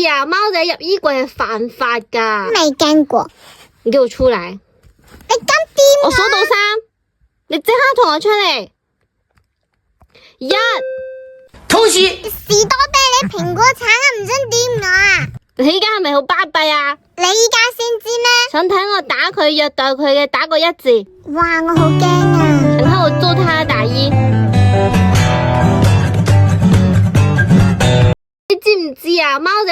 呀，貓仔入衣櫃係犯法噶。未見過。你給我出來。你咁掂我數到3，你即刻同我出嚟。1，恭喜！士多啤梨、蘋果、橙啊，唔准掂我啊！你依家係咪好巴閉啊？你依家先知咩？想睇我打佢、虐待佢嘅，打個1字。哇，我好驚啊！想睇我揍他打1。你知唔知啊？貓仔